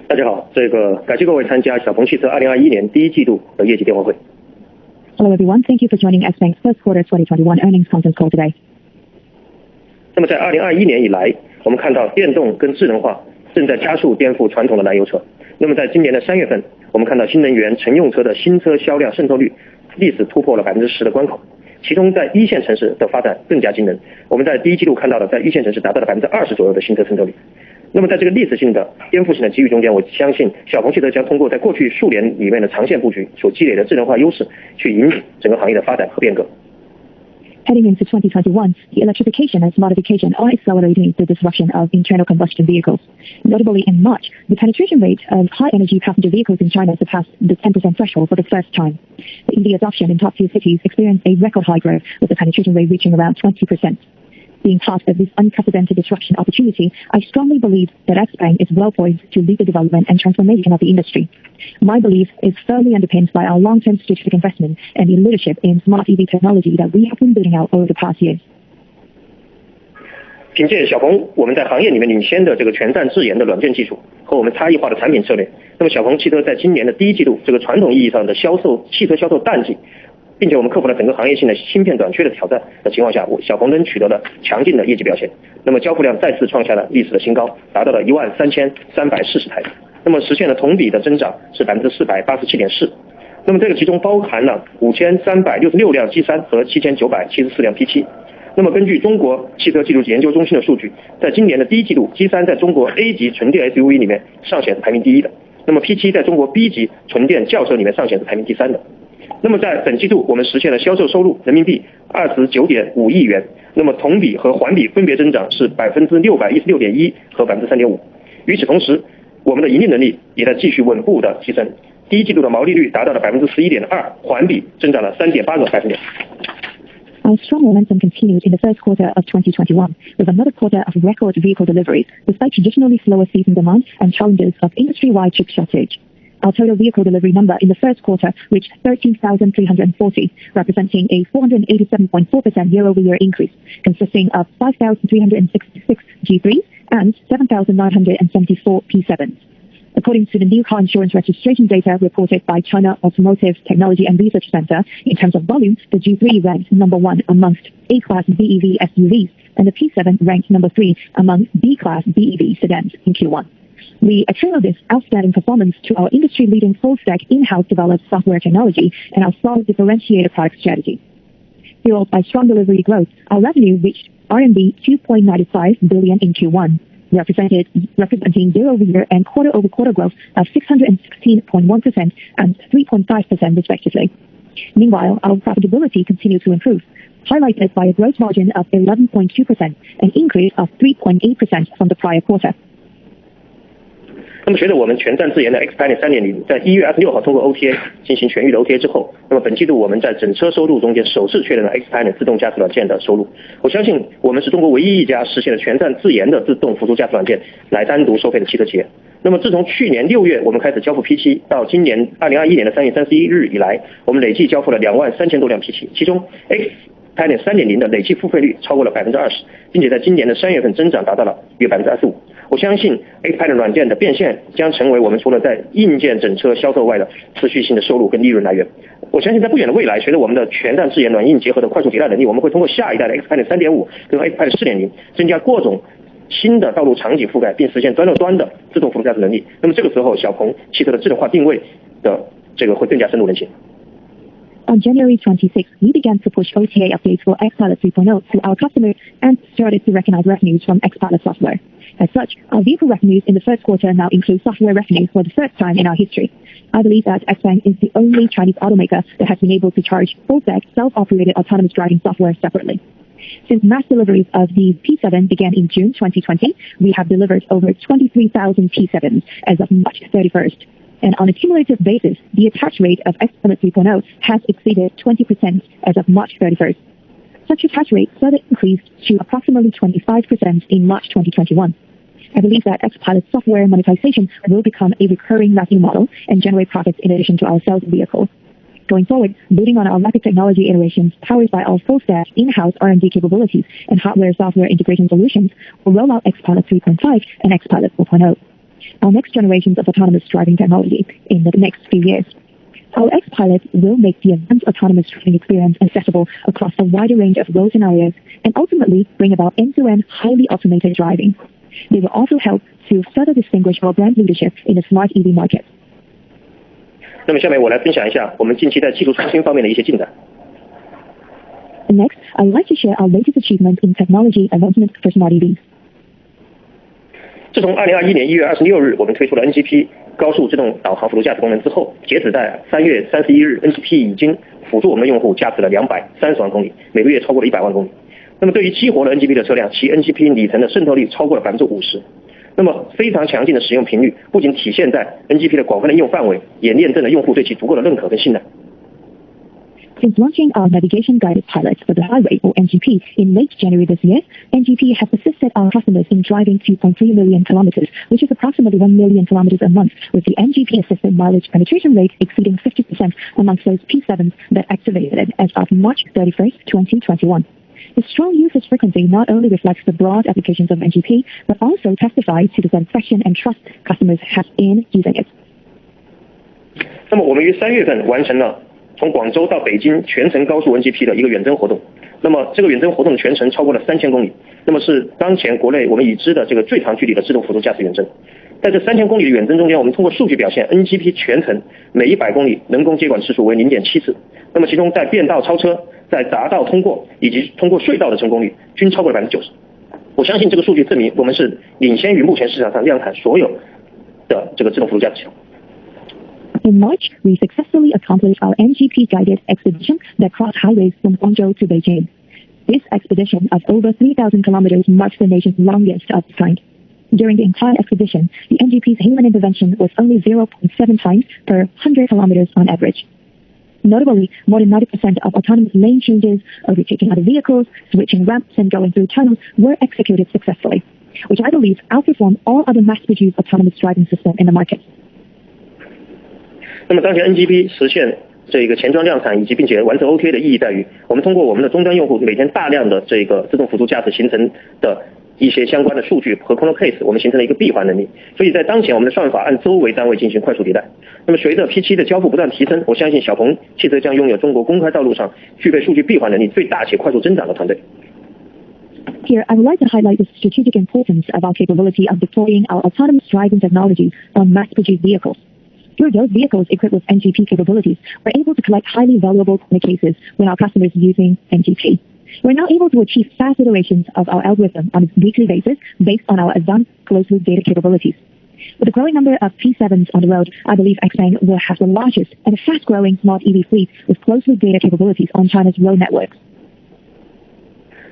大家好，感谢各位参加小鹏汽车2021年第一季度的业绩电话会。Hello everyone, thank you for joining Xpeng's first quarter 2021 earnings conference call today. 那么在2021年以来，我们看到电动跟智能化正在加速颠覆传统的燃油车。那么在今年的3月份，我们看到新能源乘用车的新车销量渗透率历史突破了10%的关口，其中在一线城市的发展更加惊人。我们在第一季度看到的，在一线城市达到了20%左右的新车渗透率。那么在这个历史性的颠覆性的机遇中间，我相信小鹏汽车将通过在过去数年里面的长线布局所积累的智能化优势，去引领整个行业的发展和变革。Heading into 2021, the electrification and smartification are accelerating the disruption of internal combustion vehicles. Notably in March, the penetration rate of high-energy passenger vehicles in China surpassed the 10% threshold for the first time. The EV adoption in top-tier cities experienced a record high growth, with the penetration rate reaching around 20%. Being part of this unprecedented disruption opportunity, I strongly believe that Xpeng is well poised to lead the development and transformation of the industry. My belief is firmly underpinned by our long-term strategic investment and the leadership in smart EV technology that we have been building out over the past years. 凭借小鹏我们在行业里面领先的这个全站自研的软件技术和我们差异化的产品策略，那么小鹏汽车在今年的第一季度这个传统意义上的汽车销售淡季，并且我们克服了整个行业性的芯片短缺的挑战的情况下，小鹏灯取得了强劲的业绩表现。那么交付量再次创下了历史的新高，达到了13340台，那么实现了同比的增长是487.4%。那么这个其中包含了5366辆 G3 和7974辆 P7。那么根据中国汽车技术研究中心的数据，在今年的第一季度 G3 在中国 A 级纯电 SUV 里面上显是排名第一的，那么 P7 在中国 B 级纯电轿车里面上显是排名第三的。那么在本季度我们实现了销售收入人民币29.5亿元，那么同比和环比分别增长是616.1%和3.5%。与此同时，我们的盈利能力也在继续稳步的提升，第一季度的毛利率达到了11.2%，环比增长了3.8个百分点。Our strong momentum continued in the first quarter of 2021, with another quarter of record vehicle deliveries, despite traditionally slower season demand and challenges of industry-wide chip shortage. Our total vehicle delivery number in the first quarter reached 13,340, representing a 487.4% year-over-year increase, consisting of 5,366 G3s and 7,974 P7s. According to the new car insurance registration data reported by China Automotive Technology and Research Center, in terms of volume, the G3 ranked number 1 amongst A-class BEV SUVs, and the P7 ranked number 3 among B-class BEV sedans in Q1. We attribute this outstanding performance to our industry-leading full-stack in-house developed software technology and our solid differentiated product strategy. Fueled by strong delivery growth, our revenue reached RMB 2.95 billion in Q1, representing year-over-year and quarter-over-quarter growth of 616.1% and 3.5% respectively. Meanwhile, our profitability continued to improve, highlighted by a gross margin of 11.2%, an increase of 3.8% from the prior quarter. 那么随着我们全站自研的 Xpeng 3.0在1月26号通过 OTA 进行全域的 OTA 之后，那么本季度我们在整车收入中间首次确认了 Xpeng 自动驾驶软件的收入。我相信我们是中国唯一一家实现了全站自研的自动辅助驾驶软件来单独收费的汽车企业。那么自从去年6月我们开始交付 P7 到今年2021年的3月31日以来，我们累计交付了23000多辆 P7， 其中 Xpeng 3.0的累计付费率超过了20%，并且在今年的3月份增长达到了约25%。我相信 Xpeng 软件的变现将成为我们除了在硬件整车销售外的持续性的收入跟利润来源。我相信在不远的未来，随着我们的全站自研软硬结合的快速迭代能力，我们会通过下一代的 Xpeng 3.5跟 Xpeng 4.0增加各种新的道路场景覆盖，并实现端到端的自动辅助驾驶能力。那么这个时候，小鹏汽车的智能化定位的这个会更加深入人心。On January 26, we began to push OTA updates for Xpilot 3.0 to our customers and started to recognize revenues from Xpilot software. As such, our vehicle revenues in the first quarter now include software revenues for the first time in our history. I believe that Xpeng is the only Chinese automaker that has been able to charge full-stack self-operated autonomous driving software separately. Since mass deliveries of the P7 began in June 2020, we have delivered over 23,000 P7s as of March 31st. And on a cumulative basis, the attach rate of Xpilot 3.0 has exceeded 20% as of March 31st. Such attach rate further increased to approximately 25% in March 2021. I believe that Xpilot software monetization will become a recurring revenue model and generate profits in addition to our sales vehicles. Going forward, building on our rapid technology iterations powered by our full-stack in-house R&D capabilities and hardware-software integration solutions, we'll roll out Xpilot 3.5 and Xpilot 4.0. our next generations of autonomous driving technology in the next few years. Our X-pilots will make the advanced autonomous driving experience accessible across a wider range of road scenarios and ultimately bring about end-to-end highly automated driving. They will also help to further distinguish our brand leadership in the smart EV market. 那么下面我来分享一下我们近期在技术创新方面的一些进展。Next, I would like to share our latest achievements in technology advancement for smart EVs. 自从2021年1月26日我们推出了 NGP 高速自动导航辅助驾驶功能之后，截止在3月31日 ，NGP 已经辅助我们的用户驾驶了230万公里，每个月超过了100万公里。那么对于激活了 NGP 的车辆，其 NGP 里程的渗透率超过了50%。那么非常强劲的使用频率，不仅体现在 NGP 的广泛的应用范围，也验证了用户对其足够的认可跟信赖。Since launching our navigation-guided pilots for the highway, or NGP, in late January this year, NGP has assisted our customers in driving 2.3 million kilometers, which is approximately 1 million kilometers a month, with the NGP-assisted mileage penetration rate exceeding 50% amongst those P7s that activated as of March 31st, 2021. The strong usage frequency not only reflects the broad applications of NGP, but also testifies to the satisfaction and trust customers have in using it. 那么我们于3月份完成了从广州到北京全程高速 NGP 的一个远征活动。那么这个远征活动的全程超过了3000公里，那么是当前国内我们已知的这个最长距离的自动辅助驾驶远征。在这3000公里的远征中间，我们通过数据表现 ，NGP 全程每100公里人工接管次数为0.7次。那么其中在变道超车、在匝道通过以及通过隧道的成功率均超过了90%。我相信这个数据证明我们是领先于目前市场上量产所有的这个自动辅助驾驶系统。In March, we successfully accomplished our NGP-guided expedition that crossed highways from Guangzhou to Beijing. This expedition of over 3,000 kilometers marks the nation's longest of its kind. During the entire expedition, the NGP's human intervention was only 0.7 times per 100 kilometers on average. Notably, more than 90% of autonomous lane changes, overtaking other vehicles, switching ramps, and going through tunnels were executed successfully, which I believe outperform all other mass-produced autonomous driving systems in the market. 那么当前 NGP 实现这个前装量产以及并且完成 OK 的意义在于，我们通过我们的终端用户每天大量的这个自动辅助驾驶形成的一些相关的数据和 corner case， 我们形成了一个闭环能力。所以在当前我们的算法按周为单位进行快速迭代。那么随着 P7 的交付不断提升，我相信小鹏汽车将拥有中国公开道路上具备数据闭环能力最大且快速增长的团队。Here, I would like to highlight the strategic importance of our capability of deploying our autonomous driving technology on mass-produced vehicles. Through those vehicles equipped with NGP capabilities, we're able to collect highly valuable corner cases when our customers using NGP. We're now able to achieve fast iterations of our algorithm on a weekly basis based on our advanced closed-loop data capabilities. With a growing number of P7s on the road, I believe Xpeng will have the largest and fast-growing smart EV fleet with closed-loop data capabilities on China's road networks.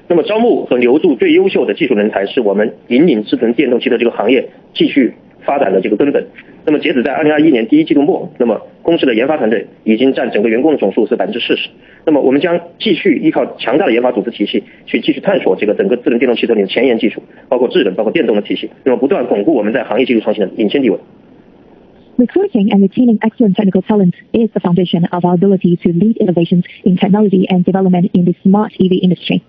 那么招募和留住最优秀的技术人才是我们引领智能电动汽车这个行业继续发展的这个根本。那么截止在2021年第一季度末，那么公司的研发团队已经占整个员工的总数是40%。那么我们将继续依靠强大的研发组织体系，去继续探索这个整个智能电动汽车里的前沿技术，包括智能、包括电动的体系，那么不断巩固我们在行业技术创新的领先地位。Recruiting and retaining excellent technical talent is the foundation of our ability to lead innovations in technology and development in the smart EV industry.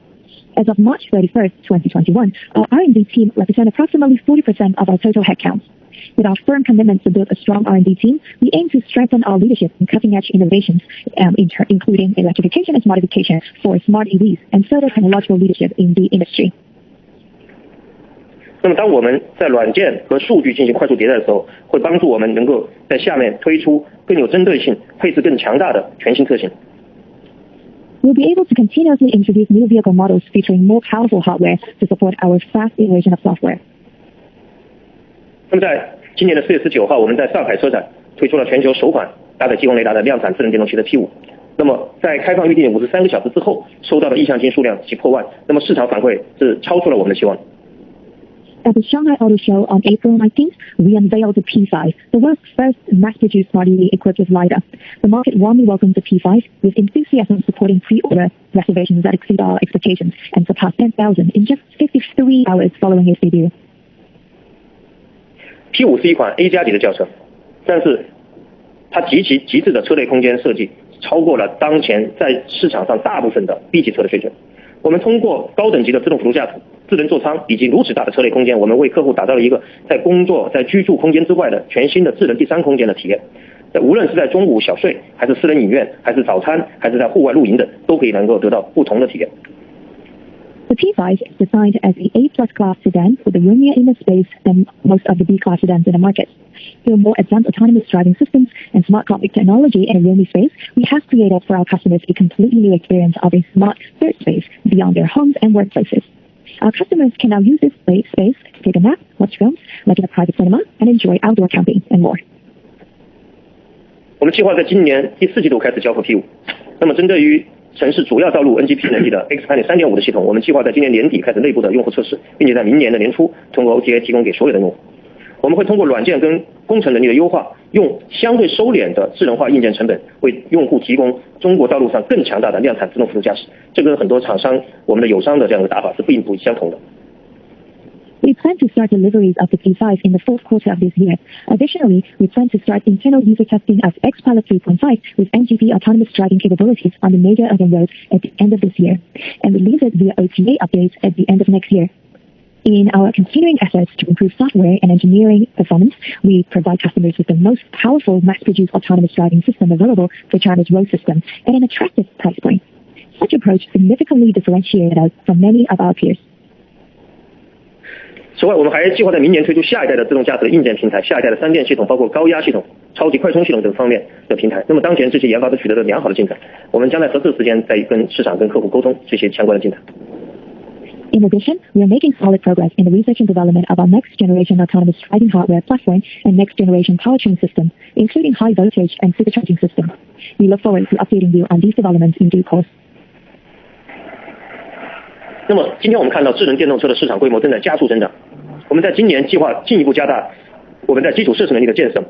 As of March 31st, 2021, our R&D team represents approximately 40% of our total headcount. With our firm commitment to build a strong R&D team, we aim to strengthen our leadership in cutting-edge innovations, including electrification and modification for smart EVs, and further technological leadership in the industry. 那么当我们在软件和数据进行快速迭代的时候，会帮助我们能够在下面推出更有针对性、配置更强大的全新车型。We'll be able to continuously introduce new vehicle models featuring more powerful hardware to support our fast iteration of software. 那么在今年的4月19号，我们在上海车展推出了全球首款搭载激光雷达的量产智能电动汽车 P5。那么在开放预定53个小时之后，收到的意向金数量即破万，那么市场反馈是超出了我们的期望。At the Shanghai Auto Show on April 19th, we unveiled the P5, the world's first mass-produced smart EV equipped with LiDAR. The market warmly welcomed the P5, with enthusiasm supporting pre-order reservations that exceed our expectations and surpassed 10,000 in just 53 hours following its debut. P5 是一款 A 加级的轿车，但是它极致的车内空间设计超过了当前在市场上大部分的 B 级车的水准。我们通过高等级的自动辅助驾驶智能座舱以及如此大的车内空间，我们为客户打造了一个在工作、在居住空间之外的全新的智能第三空间的体验。无论是在中午小睡，还是私人影院，还是早餐，还是在户外露营等，都可以能够得到不同的体验。The P5 is designed as an A+ class sedan with a roomier inner space than most of the B-class sedans in the market. Through more advanced autonomous driving systems and smart cockpit technology in a roomy space, we have created for our customers a completely new experience of a smart third space beyond their homes and workplaces. Our customers can now use this space to take a nap, watch films, like in a private cinema, and enjoy outdoor camping and more. 我们计划在今年第4季度开始交付 P5。那么针对于城市主要道路 NGP 能力的 Xpeng 3.5 的系统，我们计划在今年年底开始内部的用户测试，并且在明年的年初通过 OTA 提供给所有的用户。我们会通过软件跟工程能力的优化，用相对收敛的智能化硬件成本，为用户提供中国道路上更强大的量产自动辅助驾驶。这跟很多厂商我们的友商的这样的打法是并不相同的。We plan to start deliveries of the P5 in the fourth quarter of this year. Additionally, we plan to start internal user testing of Xpilot 3.5 with NGP autonomous driving capabilities on the major urban roads at the end of this year, and release it via OTA updates at the end of next year. In our continuing efforts to improve software and engineering performance, we provide customers with the most powerful mass-produced autonomous driving system available for China's road system at an attractive price point. Such approach significantly differentiates us from many of our peers. 此外，我们还计划在明年推出下一代的自动驾驶的硬件平台，下一代的3电系统，包括高压系统、超级快充系统等方面的平台。那么当前这些研发都取得了良好的进展，我们将在合适的时间再跟市场、跟客户沟通这些相关的进展。In addition, we are making solid progress in the research and development of our next-generation autonomous driving hardware platform and next-generation powertrain system, including high voltage and supercharging system. We look forward to updating you on these developments in due course. 那么今天我们看到智能电动车的市场规模正在加速增长。我们在今年计划进一步加大我们在基础设施能力的建设，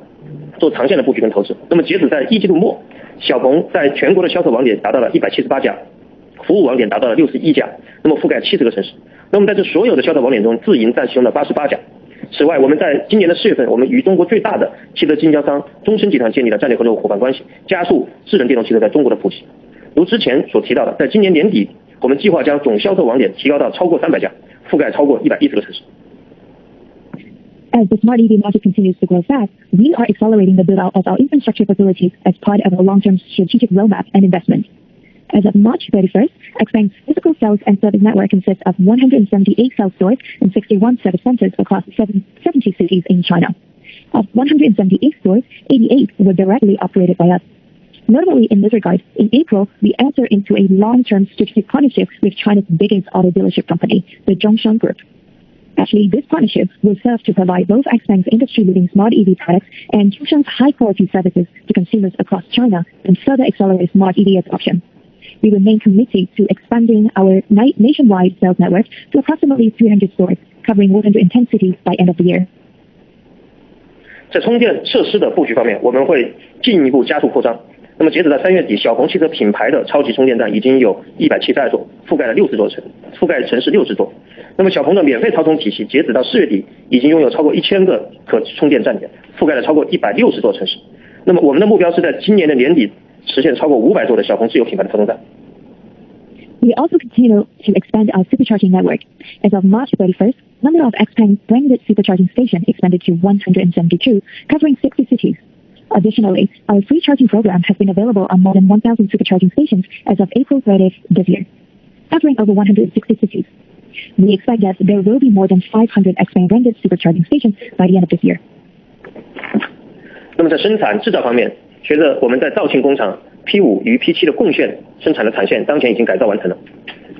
做长线的布局跟投资。那么截止在1季度末，小鹏在全国的销售网点达到了178家，服务网点达到了61家，那么覆盖70个城市。那么在这所有的销售网点中，自营占其中的88家。此外，我们在今年的4月份，我们与中国最大的汽车经销商中升集团建立了战略合作伙伴关系，加速智能电动汽车在中国的普及。如之前所提到的，在今年年底，我们计划将总销售网点提高到超过300家，覆盖超过110个城市。As the smart EV market continues to grow fast, we are accelerating the build-out of our infrastructure facilities as part of our long-term strategic roadmap and investment. As of March 31st, Xpeng's physical sales and service network consists of 178 sales stores and 61 service centers across 70 cities in China. Of 178 stores, 88 were directly operated by us. Notably in this regard, in April, we entered into a long-term strategic partnership with China's biggest auto dealership company, the Zhongshan Group. Actually, this partnership will serve to provide both Xpeng's industry-leading smart EV products and Zhongshan's high-quality services to consumers across China and further accelerate smart EV adoption. We remain committed to expanding our nationwide sales network to approximately 300 stores, covering 110 cities by end of the year. 在充电设施的布局方面，我们会进一步加速扩张。那么截止到3月底，小鹏汽车品牌的超级充电站已经有172座，覆盖了60座覆盖城市60座。那么小鹏的免费超充体系，截止到4月底，已经拥有超过1000个可充电站点，覆盖了超过160座城市。那么我们的目标是在今年的年底实现超过500座的小鹏自有品牌的超充站。We also continue to expand our supercharging network. As of March 31st, number of Xpeng branded supercharging stations expanded to 172, covering 60 cities. Additionally, our free charging program has been available on more than 1,000 supercharging stations as of April 30th this year, covering over 160 cities. We expect that there will be more than 500 Xpeng branded supercharging stations by the end of this year. 那么在生产制造方面，随着我们在肇庆工厂 P5 与 P7 的贡献生产的产线当前已经改造完成了，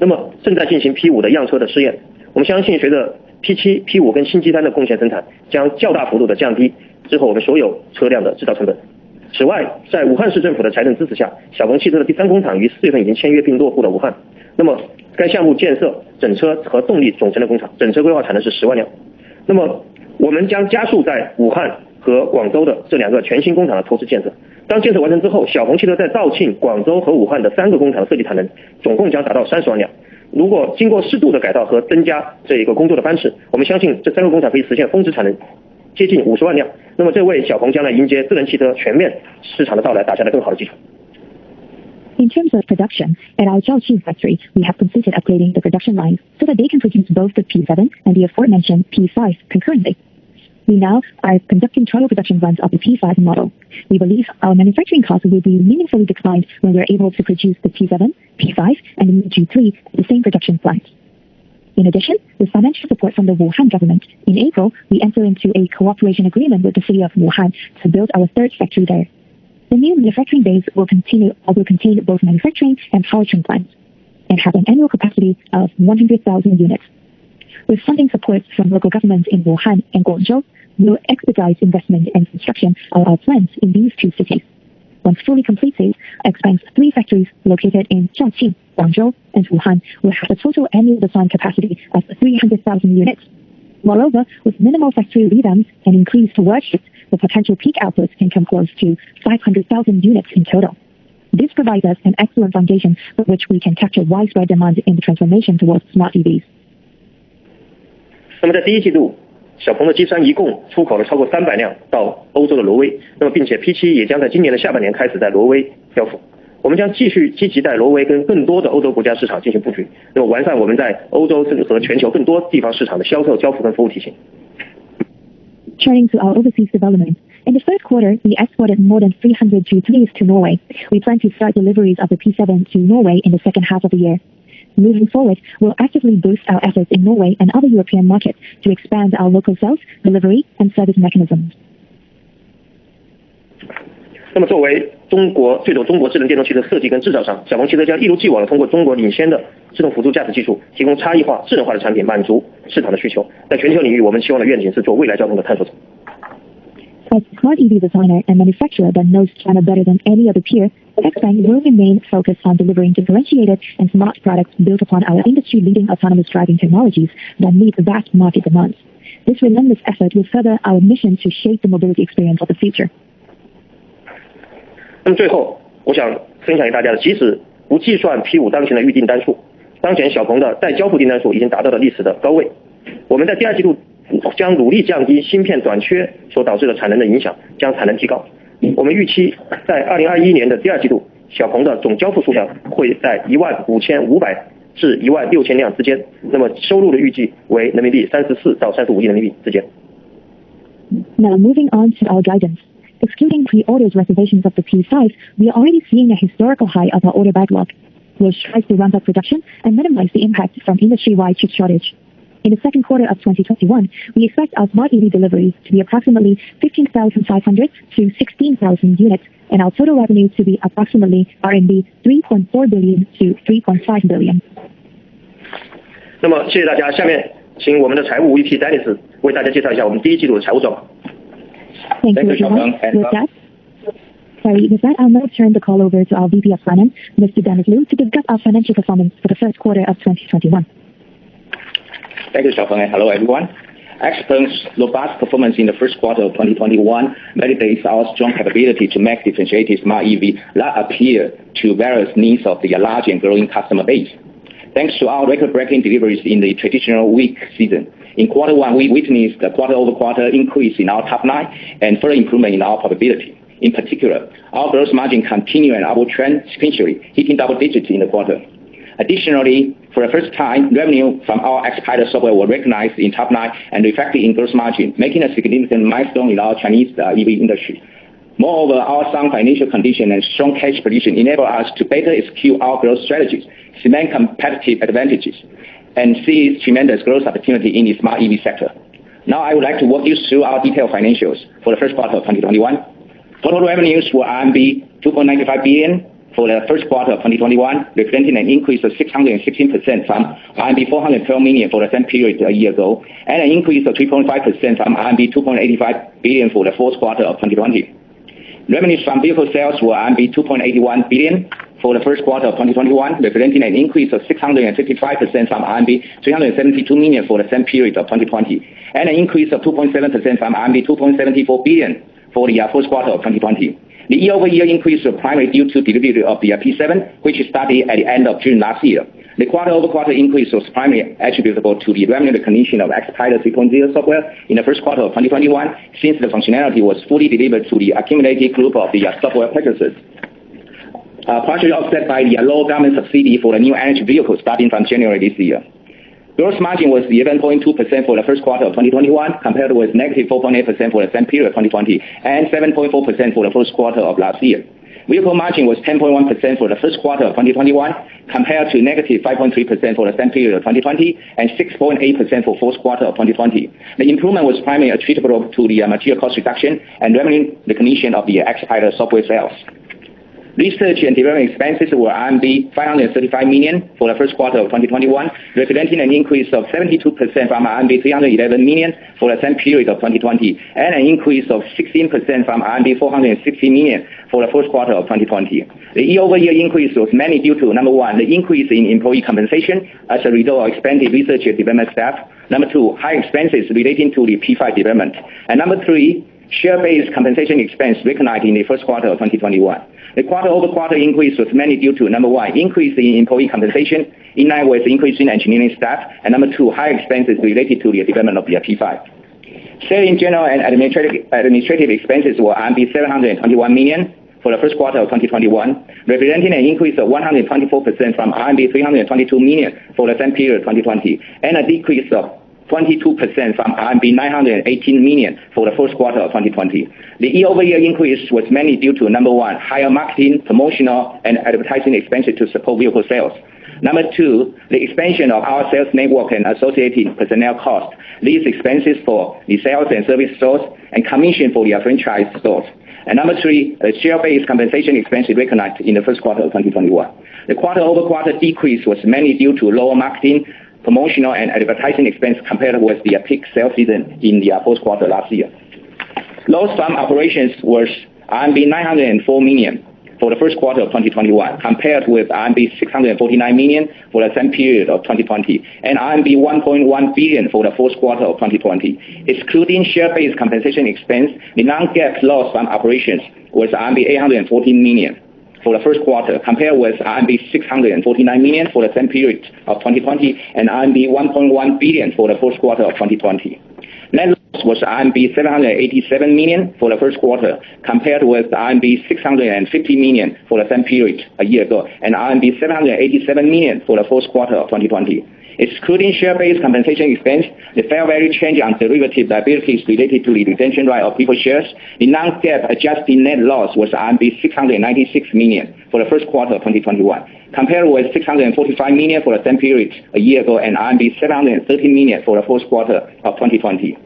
那么正在进行 P5 的样车的试验。我们相信随着 P7、P5 跟新基山的贡献生产将较大幅度的降低之后我们所有车辆的制造成本。此外，在武汉市政府的财政支持下，小鹏汽车的第3工厂于4月份已经签约并落户了武汉。那么该项目建设整车和动力总成的工厂，整车规划产能是10万辆。那么我们将加速在武汉和广州的这2个全新工厂的投资建设。当建设完成之后，小鹏汽车在肇庆、广州和武汉的3个工厂的设计产能总共将达到30万辆。如果经过适度的改造和增加这一个工作的班次，我们相信这3个工厂可以实现峰值产能接近50万辆。那么这为小鹏将来迎接智能汽车全面市场的到来打下了更好的基础。In terms of production, at our Zhaoqing factory, we have completed upgrading the production lines so that they can produce both the P7 and the aforementioned P5 concurrently. We now are conducting trial production runs of the P5 model. We believe our manufacturing costs will be meaningfully declined when we are able to produce the P7, P5, and the G3 at the same production plant. In addition, with financial support from the Wuhan government, in April, we entered into a cooperation agreement with the city of Wuhan to build our third factory there. The new manufacturing base will contain both manufacturing and powertrain plants and have an annual capacity of 100,000 units. With funding support from local governments in Wuhan and Guangzhou, we will expedite investment and construction of our plants in these two cities. Once fully completed, Xpeng's 3 factories located in Zhaoqing, Guangzhou, and Wuhan will have a total annual design capacity of 300,000 units. Moreover, with minimal factory revamps and increased work shifts, the potential peak output can come close to 500,000 units in total. This provides us an excellent foundation for which we can capture widespread demand in the transformation towards smart EVs. 那么在第一季度，小鹏的 G3 一共出口了超过300辆到欧洲的挪威，那么并且 P7 也将在今年的下半年开始在挪威交付。我们将继续积极在挪威跟更多的欧洲国家市场进行布局，那么完善我们在欧洲和全球更多地方市场的销售、交付跟服务体系。Turning to our overseas development, in the first quarter, we exported more than 300 G3s to Norway. We plan to start deliveries of the P7 to Norway in the second half of the year. Moving forward, we'll actively boost our efforts in Norway and other European markets to expand our local sales, delivery, and service mechanisms. 那么作为中国最懂中国智能电动汽车设计跟制造商，小鹏汽车将一如既往的通过中国领先的自动辅助驾驶技术，提供差异化、智能化的产品，满足市场的需求。在全球领域，我们期望的愿景是做未来交通的探索者。As a smart EV designer and manufacturer that knows China better than any other peer, Xpeng will remain focused on delivering differentiated and smart products built upon our industry-leading autonomous driving technologies that meet vast market demands. This relentless effort will further our mission to shape the mobility experience of the future. 那么最后，我想分享给大家的，即使不计算 P5 当前的预订单数，当前小鹏的待交付订单数已经达到了历史的高位。我们在第二季度将努力降低芯片短缺所导致的产能的影响，将产能提高。我们预期在2021年的第二季度，小鹏的总交付数量会在15500至16000辆之间。那么收入的预计为人民币34到35亿人民币之间。Now moving on to our guidance. Excluding pre-orders reservations of the P5, we are already seeing a historical high of our order backlog. We'll strive to ramp up production and minimize the impact from industry-wide chip shortage. In the second quarter of 2021, we expect our smart EV deliveries to be approximately 15,500 to 16,000 units, and our total revenue to be approximately RMB 3.4 billion to 3.5 billion. 那么谢谢大家，下面请我们的财务 VP Dennis 为大家介绍一下我们第一季度的财务状况。Thank you, everyone. With that, I'll now turn the call over to our VP of Finance, Mr. Dennis Liu, to discuss our financial performance for the first quarter of 2021. Thank you, Xpeng, and hello, everyone. Xpeng's robust performance in the first quarter of 2021 validates our strong capability to make differentiated smart EV that appeal to various needs of the large and growing customer base. Thanks to our record-breaking deliveries in the traditional weak season, in quarter one, we witnessed a quarter-over-quarter increase in our top line and further improvement in our profitability. In particular, our gross margin continued an upward trend sequentially, hitting double digits in the quarter. Additionally, for the first time, revenue from our Xpeng software were recognized in top line and reflected in gross margin, making a significant milestone in our Chinese EV industry. Moreover, our sound financial condition and strong cash position enable us to better execute our growth strategies, cement competitive advantages, and seize tremendous growth opportunity in the smart EV sector. Now I would like to walk you through our detailed financials for the first quarter of 2021. Total revenues were RMB 2.95 billion for the first quarter of 2021, representing an increase of 616% from RMB 412 million for the same period a year ago, and an increase of 3.5% from RMB 2.85 billion for the fourth quarter of 2020. Revenues from vehicle sales were RMB 2.81 billion for the first quarter of 2021, representing an increase of 655% from RMB 372 million for the same period of 2020, and an increase of 2.7% from RMB 2.74 billion for the first quarter of 2020. The year-over-year increase was primarily due to delivery of the P7, which started at the end of June last year. The quarter-over-quarter increase was primarily attributable to the revenue recognition of Xpeng 3.0 software in the first quarter of 2021, since the functionality was fully delivered to the accumulated group of the software purchasers. partially offset by the low government subsidy for the new energy vehicles starting from January this year. Gross margin was 11.2% for the first quarter of 2021, compared with negative 4.8% for the same period of 2020 and 7.4% for the first quarter of last year. Vehicle margin was 10.1% for the first quarter of 2021, compared to negative 5.3% for the same period of 2020 and 6.8% for fourth quarter of 2020. The improvement was primarily attributable to the material cost reduction and revenue recognition of the Xpeng software sales. Research and development expenses were RMB 535 million for the first quarter of 2021, representing an increase of 72% from RMB 311 million for the same period of 2020, and an increase of 16% from RMB 460 million for the first quarter of 2020. The year-over-year increase was mainly due to, number one, the increase in employee compensation as a result of expanded research and development staff. Number two, high expenses relating to the P5 development. And number three, share-based compensation expense recognized in the first quarter of 2021. The quarter-over-quarter increase was mainly due to, number one, increase in employee compensation in line with increase in engineering staff, and number two, high expenses related to the development of the P5. Selling, general and administrative expenses were 721 million for the first quarter of 2021, representing an increase of 124% from RMB 322 million for the same period of 2020, and a decrease of 22% from RMB 918 million for the first quarter of 2020. The year-over-year increase was mainly due to, number one, higher marketing, promotional, and advertising expenses to support vehicle sales. Number two, the expansion of our sales network and associated personnel costs. These expenses for the sales and service stores and commission for the franchise stores. And number three, the share-based compensation expenses recognized in the first quarter of 2021. The quarter-over-quarter decrease was mainly due to lower marketing, promotional and advertising expense compared with the peak sales season in the fourth quarter last year. Loss from operations was RMB 904 million for the first quarter of 2021, compared with RMB 649 million for the same period of 2020, and RMB 1.1 billion for the fourth quarter of 2020. Excluding share-based compensation expense, the non-GAAP loss from operations was RMB 814 million for the first quarter, compared with RMB 649 million for the same period of 2020 and RMB 1.1 billion for the fourth quarter of 2020. Net loss was RMB 787 million for the first quarter, compared with RMB 650 million for the same period a year ago, and RMB 787 million for the fourth quarter of 2020. Excluding share-based compensation expense, the fair value change on derivative liabilities related to the redemption right of people shares, the non-GAAP adjusted net loss was RMB 696 million for the first quarter of 2021, compared with 645 million for the same period a year ago and RMB 730 million for the fourth quarter of 2020.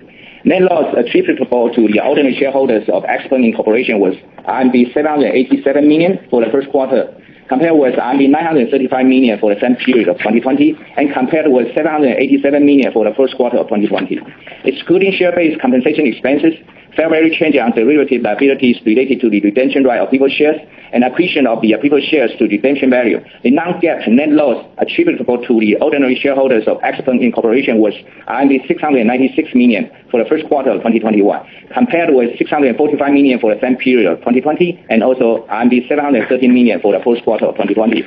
Net loss attributable to the ordinary shareholders of Xpeng Incorporation was RMB 787 million for the first quarter, compared with RMB 935 million for the same period of 2020, and compared with 787 million for the first quarter of 2020. Excluding share-based compensation expenses, fair value change on derivative liabilities related to the redemption right of people shares, and accretion of the people shares to redemption value, the non-GAAP net loss attributable to the ordinary shareholders of Xpeng Incorporation was RMB 696 million for the first quarter of 2021, compared with 645 million for the same period of 2020, and also RMB 730 million for the first quarter of 2020.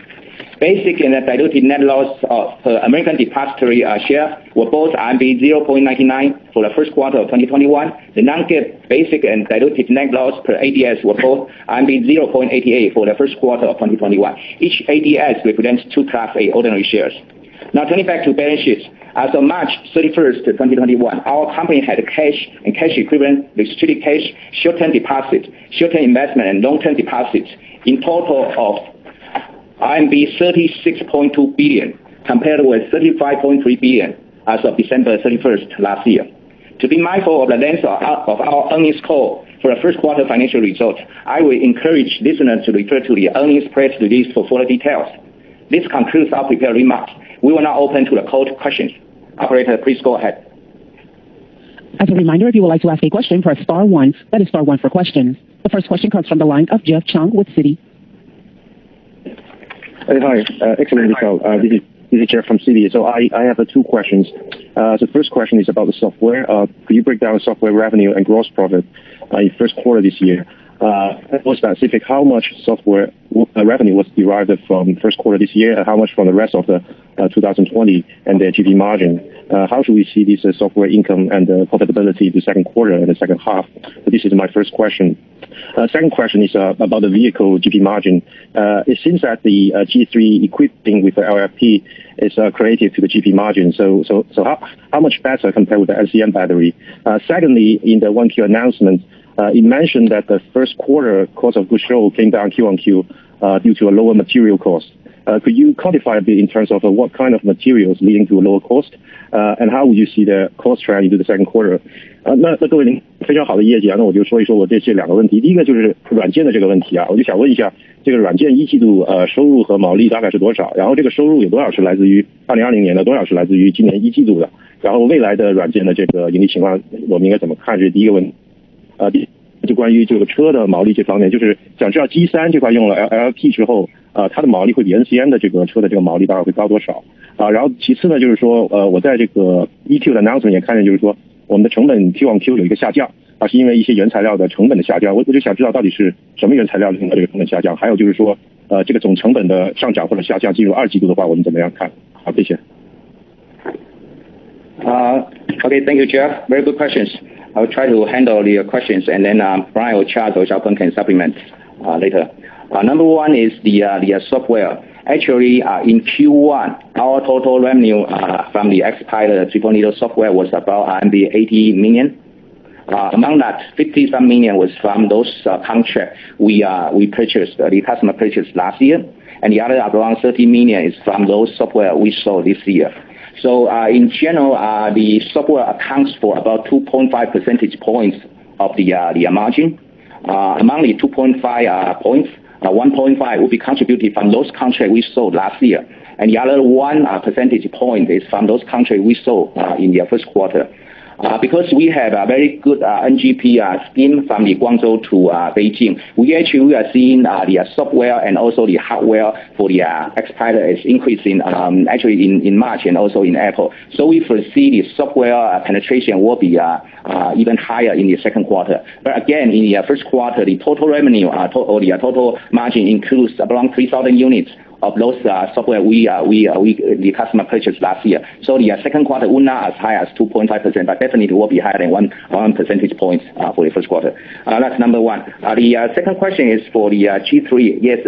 Basic and diluted net loss per American Depository share were both RMB 0.99 for the first quarter of 2021. The non-GAAP basic and diluted net loss per ADS were both RMB 0.88 for the first quarter of 2021. Each ADS represents 2 Class A ordinary shares. Now turning back to balance sheets. As of March 31st, 2021, our company had cash and cash equivalent, restricted cash, short-term deposits, short-term investment, and long-term deposits in total of RMB 36.2 billion, compared with 35.3 billion as of December 31st last year. To be mindful of the length of our earnings call for the first quarter financial results, I will encourage listeners to refer to the earnings press release for further details. This concludes our prepared remarks. We will now open to the call to questions. Operator, please go ahead. As a reminder, if you would like to ask a question, press star one. That is star one for questions. The first question comes from the line of Jeff Chung with Citi. Hi, excellent result. This is Jeff from Citi. So I have 2 questions. The first question is about the software. Could you break down software revenue and gross profit in first quarter this year? More specific, how much software revenue was derived from first quarter this year, and how much from the rest of the 2020, and the GP margin? How should we see this software income and profitability in the second quarter and the second half? So this is my first question. Second question is about the vehicle GP margin. It seems that the G3 equipping with the LFP is creative to the GP margin. So how much better compared with the LCM battery? Secondly, in the 1Q announcement, it mentioned that the first quarter cost of goods sold came down Q-on-Q due to a lower material cost. Could you quantify a bit in terms of what kind of materials leading to a lower cost? And how would you see the cost trend into the second quarter? 那各位您非常好的业绩啊，那我就说一说我这两个问题。第一个就是软件的这个问题啊，我就想问一下，这个软件一季度收入和毛利大概是多少？然后这个收入有多少是来自于2020年的，多少是来自于今年一季度的？然后未来的软件的这个盈利情况，我们应该怎么看？这是第一个问题。就关于这个车的毛利这方面，就是想知道 G3 这块用了 LLP 之后，它的毛利会比 NCM 的这个车的这个毛利大概会高多少？然后其次呢，就是说我在这个 EQ 的 announcement 也看见，就是说我们的成本 Q-on-Q 有一个下降，是因为一些原材料的成本的下降。我就想知道到底是什么原材料令到这个成本下降，还有就是说这个总成本的上涨或者下降进入二季度的话，我们怎么样看？好，谢谢。Okay, thank you, Jeff. Very good questions. I'll try to handle the questions, and then Brian or Charles or Xpeng can supplement later. Number one is the software. Actually, in Q1, our total revenue from the Xpeng 3.0 software was about 80 million. Among that, 50-some million was from those contracts we purchased, the customer purchased last year, and the other around 30 million is from those software we sold this year. So in general, the software accounts for about 2.5 percentage points of the margin. Among the 2.5 points, 1.5 will be contributed from those contracts we sold last year, and the other 1 percentage point is from those contracts we sold in the first quarter. Because we have a very good NGP scheme from the Guangzhou to Beijing, we are seeing the software and also the hardware for the Xpeng is increasing actually in March and also in April. So we foresee the software penetration will be even higher in the second quarter. But again, in the first quarter, the total revenue or the total margin includes around 3,000 units of those software the customer purchased last year. So the second quarter will not as high as 2.5%, but definitely will be higher than 1 percentage point for the first quarter. That's number one. The second question is for the G3. Yes,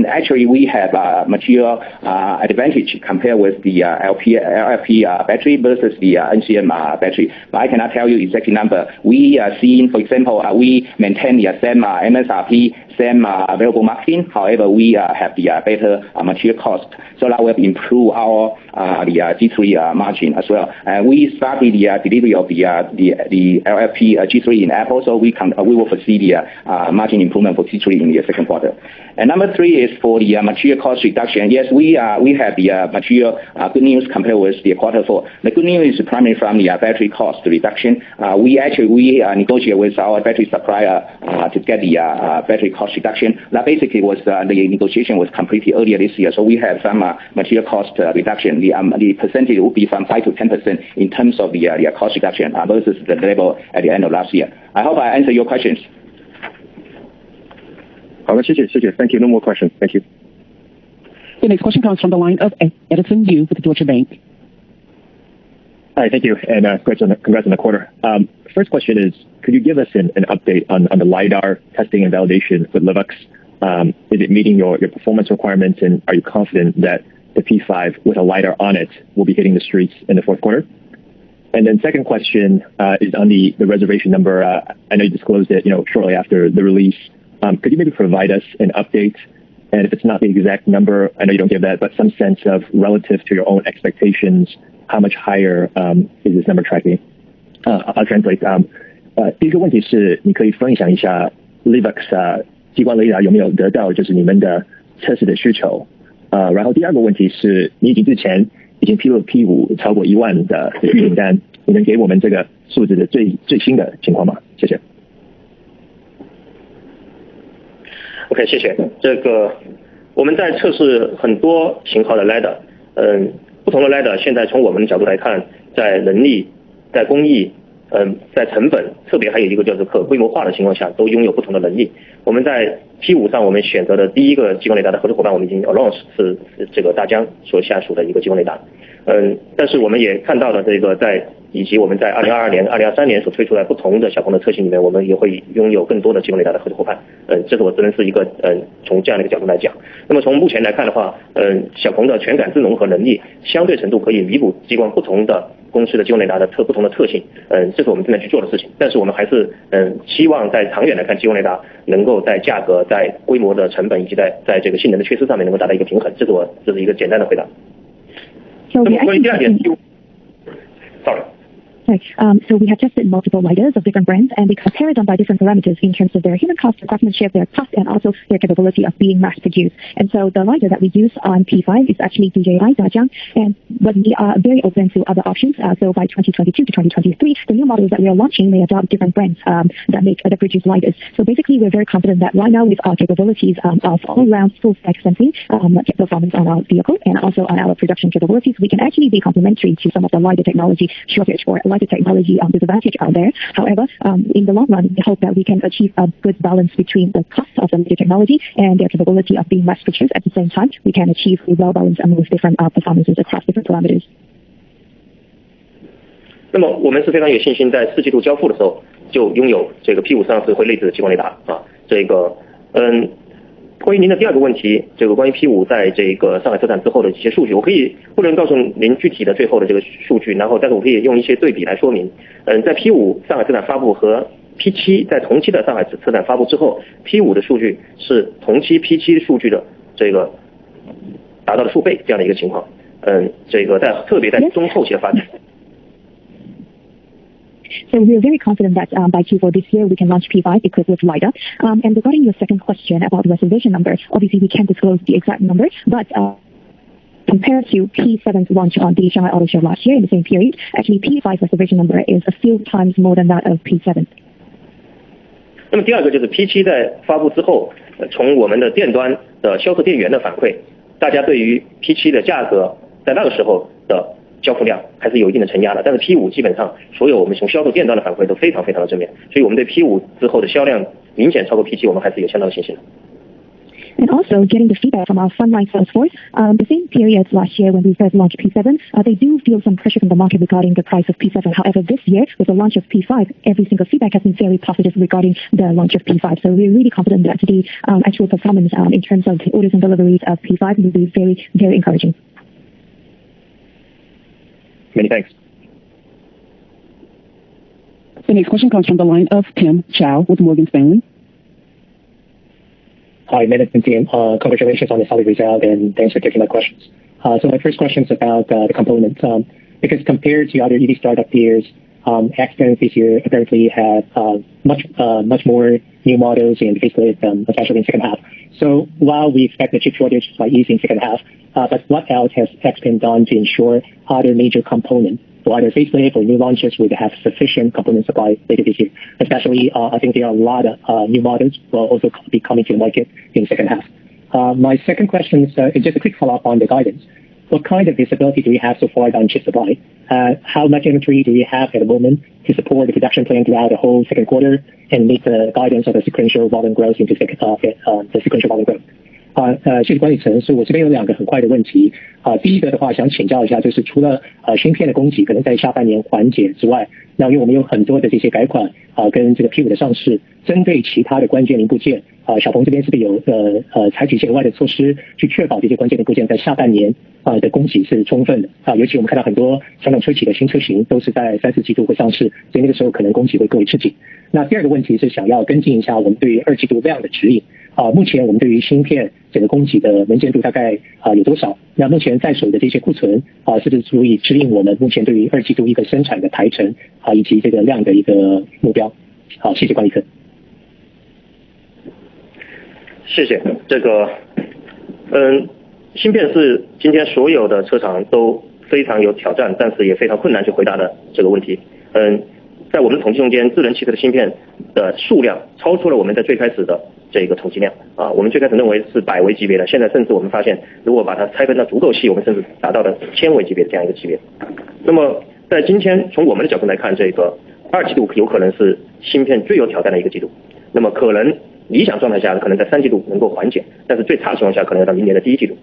actually we have material advantage compared with the LFP battery versus the NCM battery. But I cannot tell you exact number. We are seeing, for example, we maintain the same MSRP, same available marketing. However, we have the better material cost, so that will improve our the G3 margin as well. We started the delivery of the LFP G3 in April, so we will foresee the margin improvement for G3 in the second quarter. And number three is for the material cost reduction. Yes, we have the material good news compared with the quarter four. The good news is primarily from the battery cost reduction. We negotiate with our battery supplier to get the battery cost reduction. That basically was the negotiation was completed earlier this year, so we have some material cost reduction. The percentage will be from 5 to 10% in terms of the cost reduction versus the level at the end of last year. I hope I answered your questions. 好的，谢谢。Thank you. No more questions. Thank you. The next question comes from the line of Edison Yu with Deutsche Bank. Hi, thank you, and congrats on the quarter. First question is, could you give us an update on the LiDAR testing and validation with Livux? Is it meeting your performance requirements, and are you confident that the P5 with a LiDAR on it will be hitting the streets in the fourth quarter? And then second question is on the reservation number. I know you disclosed it, shortly after the release. Could you maybe provide us an update? And if it's not the exact number, I know you don't give that, but some sense of relative to your own expectations, how much higher is this number tracking? I'll translate. 第一个问题是，你可以分享一下 Livux 激光雷达有没有得到就是你们的测试的需求？然后第二个问题是，你之前已经披露 P5 超过1万的订单，你能给我们这个数字的最新的情况吗？谢谢。OK， 谢谢。我们在测试很多型号的 LiDAR， 不同的 LiDAR 现在从我们的角度来看，在能力、在工艺、在成本，特别还有一个就是可规模化的情况下，都拥有不同的能力。我们在 P5上我们选择的第一个激光雷达的合作伙伴，我们已经 announce 是这个大疆所下属的一个激光雷达。但是我们也看到了这个以及我们在2022年、2023年所推出的不同的小鹏的车型里面，我们也会拥有更多的激光雷达的合作伙伴。这是我只能是一个从这样的一个角度来讲。那么从目前来看的话，小鹏的全感智能和能力相对程度可以弥补激光不同的公司的激光雷达的不同的特性。这是我们正在去做的事情。但是我们还是希望在长远来看，激光雷达能够在价格、在规模的成本以及在这个性能的缺失上面能够达到一个平衡。这是一个简单的回答。那么关于第二点，sorry。So we have tested multiple LiDARs of different brands, and we compare them by different parameters in terms of their human cost, their craftsmanship, their cost, and also their capability of being mass-produced. And so the LiDAR that we use on P5 is actually DJI Dajiang, but we are very open to other options. So by 2022 to 2023, the new models that we are launching may adopt different brands that produce LiDARs. So basically, we're very confident that right now with our capabilities of all-round full-stack sensing performance on our vehicle and also on our production capabilities, we can actually be complementary to some of the LiDAR technology shortage or LiDAR technology disadvantage out there. However, in the long run, we hope that we can achieve a good balance between the cost of the LiDAR technology and their capability of being mass-produced. At the same time, we can achieve a well-balanced with different performances across different parameters. 那么我们是非常有信心，在4季度交付的时候就拥有这个 P5 上市会内置的激光雷达啊。关于您的第二个问题，这个关于 P5 在这个上海车展之后的一些数据，我不能告诉您具体的最后的这个数据，但是我可以用一些对比来说明。在 P5 上海车展发布和 P7 在同期的上海车展发布之后 ，P5 的数据是同期 P7 数据的这个达到了数倍这样的一个情况。特别在中后期的发展。So we are very confident that by Q4 this year we can launch P5 equipped with LiDAR. And regarding your second question about reservation number, obviously we can't disclose the exact number, but compared to P7's launch on the Shanghai Auto Show last year in the same period, actually P5 reservation number is a few times more than that of P7. 那么第二个就是 P7 在发布之后，从我们的店端的销售店员的反馈，大家对于 P7 的价格在那个时候的交付量还是有一定的承压的，但是 P5 基本上所有我们从销售店端的反馈都非常非常的正面，所以我们对 P5 之后的销量明显超过 P7， 我们还是有相当的信心的。And also getting the feedback from our frontline sales force, the same period last year when we first launched P7, they do feel some pressure from the market regarding the price of P7. However, this year with the launch of P5, every single feedback has been very positive regarding the launch of P5. So we're really confident that the actual performance in terms of the orders and deliveries of P5 will be very, very encouraging. Many thanks. The next question comes from the line of Tim Chow with Morgan Stanley. Hi, management team. Congratulations on the solid result, and thanks for taking my questions. So my first question is about the components. Because compared to other EV startup peers, Xpeng this year apparently have much more new models and facelift, especially in second half. So while we expect the chip shortage to ease in second half, but what else has Xpeng done to ensure other major components, so either facelift or new launches, would have sufficient component supply later this year? Especially, I think there are a lot of new models will also be coming to the market in the second half. My second question is just a quick follow-up on the guidance. What kind of visibility do we have so far on chip supply? How much inventory do we have at the moment to support the production plan throughout the whole second quarter and meet the guidance of the sequential volume growth into the sequential volume growth? 谢谢管理层，所以我这边有两个很快的问题。第一个的话，想请教一下，就是除了芯片的供给可能在下半年缓解之外，那因为我们有很多的这些改款跟这个 P5 的上市，针对其他的关键零部件，小鹏这边是不是有采取一些额外的措施去确保这些关键零部件在下半年的供给是充分的尤其我们看到很多传统车企的新车型都是在3、4季度会上市，所以那个时候可能供给会更为吃紧。那第二个问题是想要跟进一下我们对于2季度量的指引。目前我们对于芯片整个供给的能见度大概有多少？那目前在手的这些库存是不是足以指引我们目前对于2季度一个生产的排程以及这个量的一个目标？好，谢谢管理层。谢谢。芯片是今天所有的车厂都非常有挑战，但是也非常困难去回答的这个问题。在我们的统计中间，智能汽车的芯片的数量超出了我们在最开始的这个统计量我们最开始认为是100位级别的，现在甚至我们发现，如果把它拆分到足够细，我们甚至达到了1000位级别的这样一个级别。那么在今天从我们的角度来看，这个2季度有可能是芯片最有挑战的一个季度。那么可能理想状态下可能在3季度能够缓解，但是最差的情况下可能要到明年的第1季度。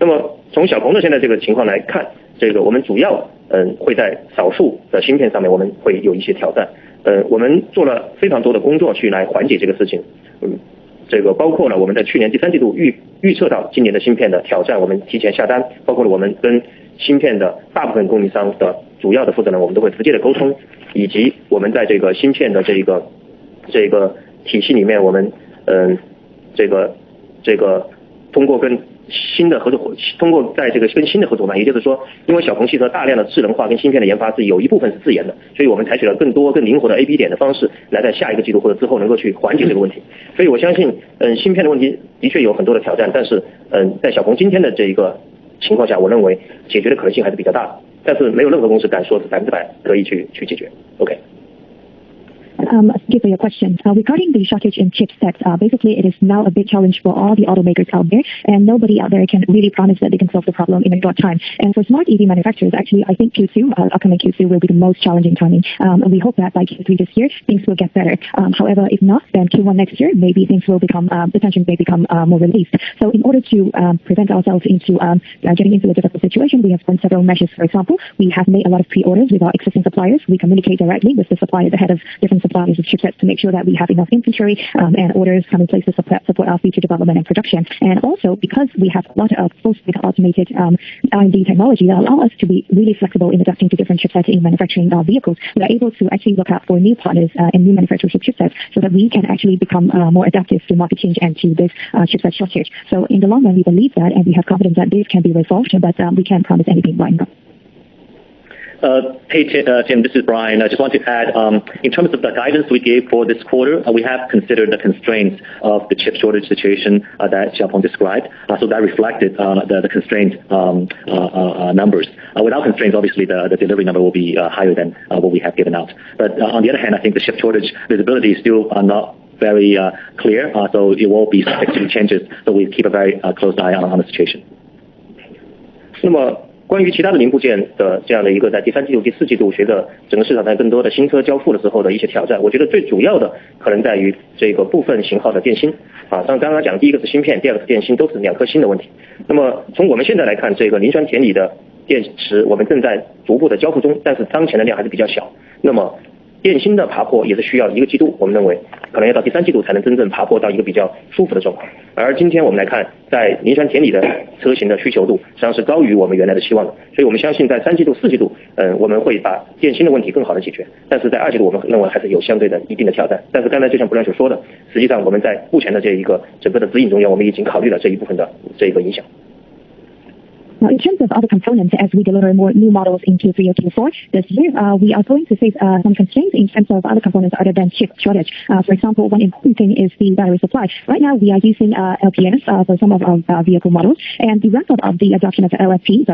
那么从小鹏的现在这个情况来看，这个我们主要会在少数的芯片上面我们会有一些挑战，我们做了非常多的工作去来缓解这个事情，这个包括了我们在去年第3季度预测到今年的芯片的挑战，我们提前下单，包括了我们跟芯片的大部分供应商的主要的负责人我们都会直接的沟通，以及我们在这个芯片的这个体系里面，我们这个通过在这个跟新的合作伙伴，也就是说，因为小鹏汽车大量的智能化跟芯片的研发是有一部分是自研的，所以我们采取了更多更灵活的 A/B 点的方式，来在下一个季度或者之后能够去缓解这个问题。所以我相信，芯片的问题的确有很多的挑战，但是在小鹏今天的这一个情况下，我认为解决的可能性还是比较大的，但是没有任何公司敢说是100%可以去解决。OK。Thank you for your question. Regarding the shortage in chipsets, basically it is now a big challenge for all the automakers out there, and nobody out there can really promise that they can solve the problem in a short time. And for smart EV manufacturers, actually, I think Q2, upcoming Q2 will be the most challenging timing. And we hope that by Q3 this year, things will get better. However, if not, then Q1 next year, maybe things will become, the tension may become more released. So in order to prevent ourselves into getting into a difficult situation, we have done several measures. For example, we have made a lot of pre-orders with our existing suppliers. We communicate directly with the supplier, the head of different suppliers of chipsets to make sure that we have enough inventory and orders come in place to support our future development and production. And also, because we have a lot of full-stack automated R&D technology that allow us to be really flexible in adapting to different chipsets in manufacturing our vehicles, we are able to actually look out for new partners and new manufacturers of chipsets so that we can actually become more adaptive to market change and to this chipset shortage. So in the long run, we believe that, and we have confidence that this can be resolved, but we can't promise anything right now. Hey Tim, this is Brian. I just want to add, in terms of the guidance we gave for this quarter, we have considered the constraints of the chip shortage situation that Xiaopeng described. So that reflected the constraint numbers. Without constraints, obviously the delivery number will be higher than what we have given out. But on the other hand, I think the chip shortage visibility is still not very clear, so it will be subject to changes. So we keep a very close eye on the situation. 那么关于其他的零部件的这样的一个在第3季度、第4季度随着整个市场上更多的新车交付的时候的一些挑战，我觉得最主要的可能在于这个部分型号的电芯像刚刚讲，第一个是芯片，第二个是电芯，都是2颗芯的问题。那么从我们现在来看，这个磷酸铁锂的电池我们正在逐步的交付中，但是当前的量还是比较小。那么电芯的爬坡也是需要1个季度，我们认为可能要到第3季度才能真正爬坡到一个比较舒服的状况。而今天我们来看，在磷酸铁锂的车型的需求度实际上是高于我们原来的期望的，所以我们相信在3季度、4季度，我们会把电芯的问题更好的解决。但是在2季度，我们认为还是有相对的一定的挑战。但是刚才就像不亮所说的，实际上我们在目前的这一个整个的指引中间，我们已经考虑了这一部分的这个影响。Now, in terms of other components, as we deliver more new models in Q3 or Q4 this year, we are going to face some constraints in terms of other components other than chip shortage. For example, one important thing is the battery supply. Right now, we are using LPS for some of our vehicle models, and the ramp-up of the adoption of LFP,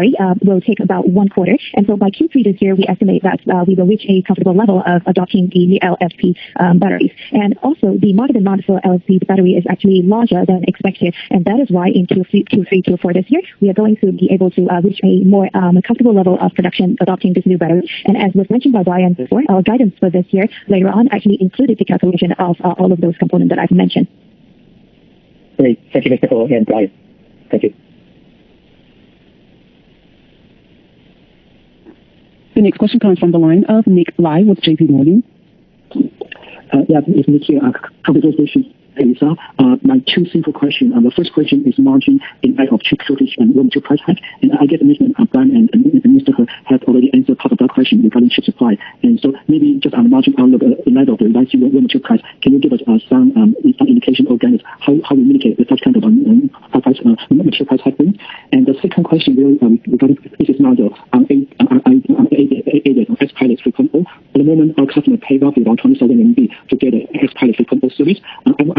will take about 1 quarter. And so by Q3 this year, we estimate that we will reach a comfortable level of adopting the LFP batteries. And also, the market demand for LFP battery is actually larger than expected, and that is why in Q3, Q4 this year, we are going to be able to reach a more comfortable level of production adopting this new battery. And as was mentioned by Brian before, our guidance for this year later on actually included the calculation of all of those components that I've mentioned. Great. Thank you, Mr. Ho and Brian. Thank you. The next question comes from the line of Nick Lai with JP Morgan. It's Nick here. Congratulations. My 2 simple questions. The first question is margin in light of chip shortage and raw material price hike. And I get the mention Brian and Mr. He have already answered part of that question regarding chip supply. And so maybe just on the margin outlook in light of the rising raw material price, can you give us some indication or guidance how we mitigate such kind of material price hike? And the second question really regarding business model on ADAS or S-Pilot 3.0. At the moment, our customer paid roughly about 20,000 RMB to get an S-Pilot 3.0 service.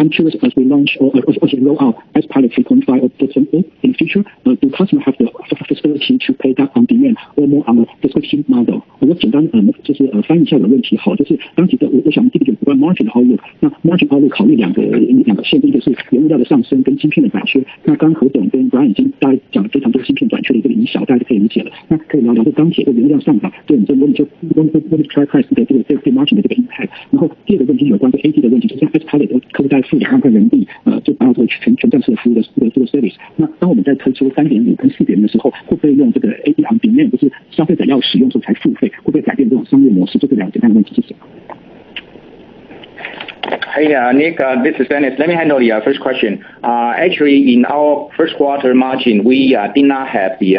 I'm curious, as we launch or as we roll out S-Pilot 3.5 or 4.0 in the future, do customers have the flexibility to pay that on demand or more on a subscription model? 我简单就是翻译一下我的问题，好，就是当时的我想第一个有关 margin 的 outlook， 那 margin outlook 考虑两个线，一个是原物料的上升跟晶片的短缺。那刚何总跟 Brian 已经大概讲了非常多晶片短缺的一个影响，大家就可以理解了。那可以聊聊这钢铁的原物料上涨对我们这 raw material price 的这个 margin 的这个 impact。然后第二个问题有关这 AD 的问题，就是像 S-Pilot 的客户概付2万块人民币，就达到这个全站式的服务的这个 service。那当我们在推出3.5跟4.0的时候，会不会用这个 AD on demand，就是消费者要使用之后才付费，会不会改变这种商业模式？就这两个简单的问题，谢谢。Hey, Nick, this is Dennis. Let me handle the first question. Actually, in our first quarter margin, we did not have the